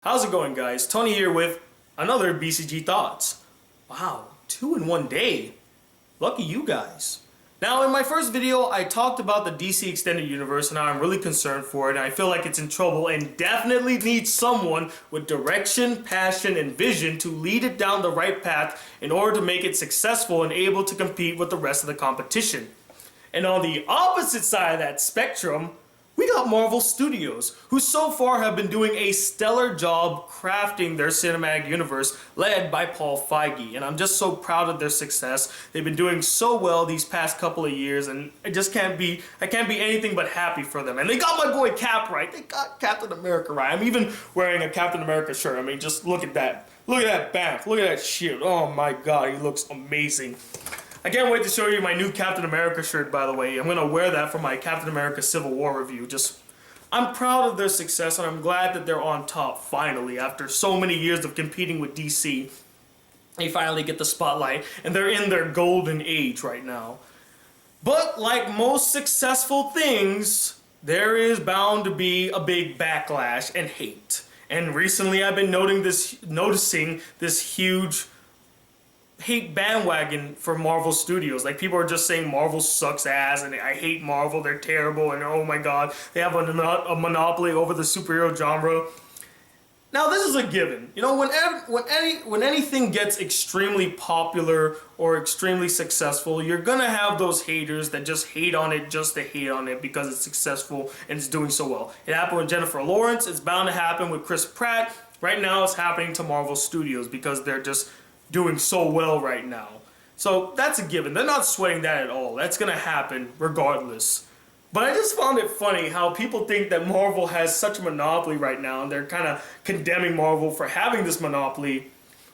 How's it going, guys? Tony here with another BCG Thoughts. Wow, 2 in 1 day. Lucky you guys. Now, in my first video, I talked about the DC Extended Universe and how I'm really concerned for it, and I feel like it's in trouble and definitely needs someone with direction, passion, and vision to lead it down the right path in order to make it successful and able to compete with the rest of the competition. And on the opposite side of that spectrum, we got Marvel Studios, who so far have been doing a stellar job crafting their cinematic universe led by Paul Feige. And I'm just so proud of their success. They've been doing so well these past couple of years, and I can't be anything but happy for them. And they got my boy Cap right. They got Captain America right. I'm even wearing a Captain America shirt. I mean, just look at that. Look at that bamf. Look at that shield. Oh my God, he looks amazing. I can't wait to show you my new Captain America shirt, by the way. I'm going to wear that for my Captain America Civil War review. I'm proud of their success, and I'm glad that they're on top, finally. After so many years of competing with DC, they finally get the spotlight, and they're in their golden age right now. But like most successful things, there is bound to be a big backlash and hate. And recently I've been noticing this huge hate bandwagon for Marvel Studios. Like, people are just saying Marvel sucks ass and I hate Marvel, they're terrible, and oh my God, they have a monopoly over the superhero genre. Now, this is a given. You know, when anything gets extremely popular or extremely successful, you're gonna have those haters that just hate on it just to hate on it because it's successful and it's doing so well. It happened with Jennifer Lawrence, it's bound to happen with Chris Pratt. Right now it's happening to Marvel Studios because they're just doing so well right now. So that's a given. They're not sweating that at all. That's gonna happen regardless. But I just found it funny how people think that Marvel has such a monopoly right now, and they're kind of condemning Marvel for having this monopoly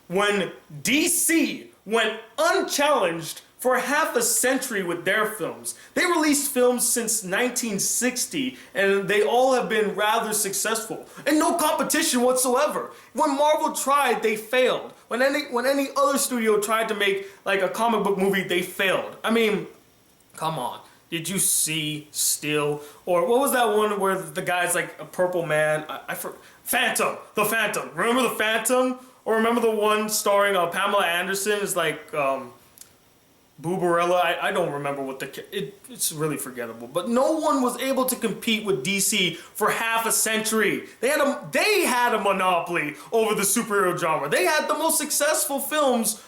when DC went unchallenged for half a century with their films. They released films since 1960, and they all have been rather successful, and no competition whatsoever. When Marvel tried, they failed. When any other studio tried to make like a comic book movie, they failed. I mean, come on. Did you see Still? Or what was that one where the guy's like a purple man? Phantom. The Phantom. Remember the Phantom? Or remember the one starring Pamela Anderson? It's like Boobarella. I don't remember what it's really forgettable. But no one was able to compete with DC for half a century. They had a monopoly over the superhero genre. They had the most successful films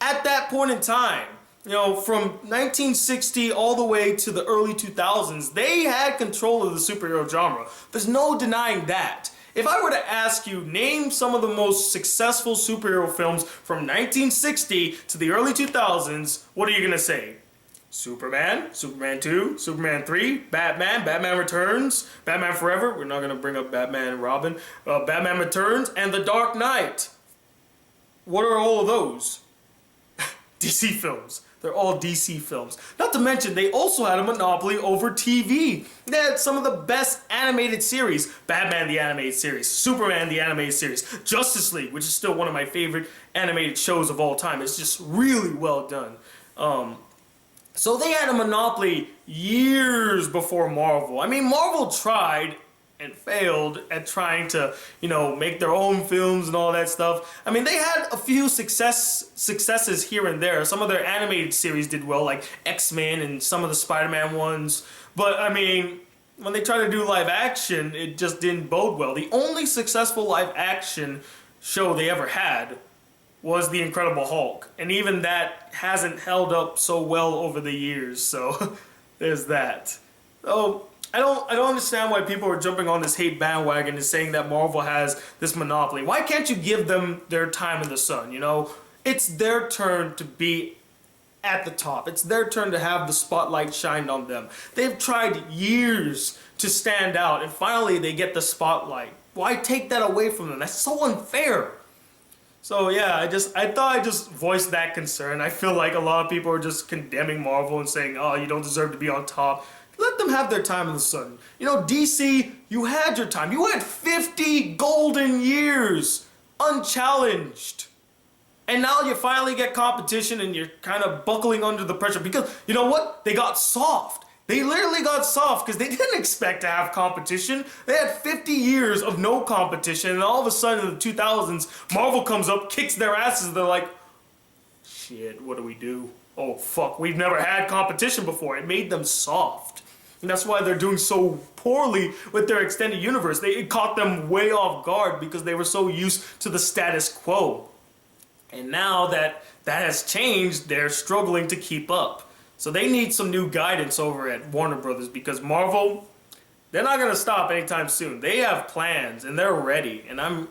at that point in time. You know, from 1960 all the way to the early 2000s, they had control of the superhero genre. There's no denying that. If I were to ask you, name some of the most successful superhero films from 1960 to the early 2000s, what are you going to say? Superman, Superman 2, Superman 3, Batman, Batman Returns, Batman Forever, we're not going to bring up Batman and Robin, Batman Returns, and The Dark Knight. What are all of those? DC films. They're all DC films. Not to mention, they also had a monopoly over TV. They had some of the best animated series. Batman the Animated Series, Superman the Animated Series, Justice League, which is still one of my favorite animated shows of all time. It's just really well done. So they had a monopoly years before Marvel. I mean, Marvel tried and failed at trying to, you know, make their own films and all that stuff. I mean, they had a few successes here and there. Some of their animated series did well, like X-Men and some of the Spider-Man ones. But, I mean, when they tried to do live action, it just didn't bode well. The only successful live action show they ever had was The Incredible Hulk. And even that hasn't held up so well over the years. So, there's that. So, I don't understand why people are jumping on this hate bandwagon and saying that Marvel has this monopoly. Why can't you give them their time in the sun, you know? It's their turn to be at the top. It's their turn to have the spotlight shined on them. They've tried years to stand out, and finally they get the spotlight. Why take that away from them? That's so unfair. So yeah, I thought I'd just voice that concern. I feel like a lot of people are just condemning Marvel and saying, oh, you don't deserve to be on top. Let them have their time in the sun. You know, DC, you had your time. You had 50 golden years unchallenged. And now you finally get competition and you're kind of buckling under the pressure because, you know what? They got soft. They literally got soft because they didn't expect to have competition. They had 50 years of no competition, and all of a sudden in the 2000s, Marvel comes up, kicks their asses, and they're like, shit, what do we do? Oh fuck, we've never had competition before. It made them soft. And that's why they're doing so poorly with their extended universe. It caught them way off guard because they were so used to the status quo. And now that that has changed, they're struggling to keep up. So they need some new guidance over at Warner Brothers because Marvel, they're not going to stop anytime soon. They have plans and they're ready. And I'm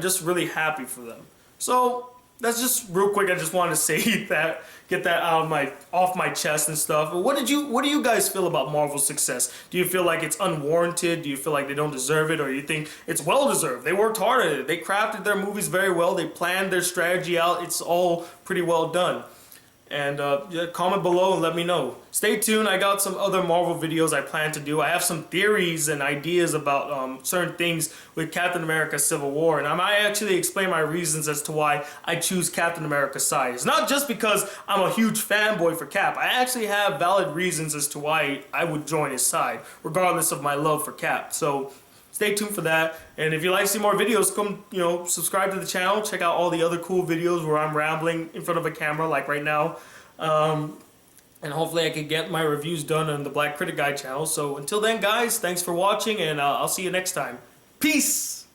just really happy for them. So that's just real quick. I just wanted to say that, get that off my chest and stuff. But what do you guys feel about Marvel's success? Do you feel like it's unwarranted? Do you feel like they don't deserve it, or you think it's well deserved? They worked hard at it. They crafted their movies very well. They planned their strategy out. It's all pretty well done. And yeah, comment below and let me know. Stay tuned. I got some other Marvel videos I plan to do. I have some theories and ideas about certain things with Captain America Civil War. And I might actually explain my reasons as to why I choose Captain America's side. It's not just because I'm a huge fanboy for Cap. I actually have valid reasons as to why I would join his side, regardless of my love for Cap. So stay tuned for that. And if you'd like to see more videos, come, subscribe to the channel. Check out all the other cool videos where I'm rambling in front of a camera like right now. And hopefully I can get my reviews done on the Black Critic Guy channel. So until then, guys, thanks for watching, and I'll see you next time. Peace!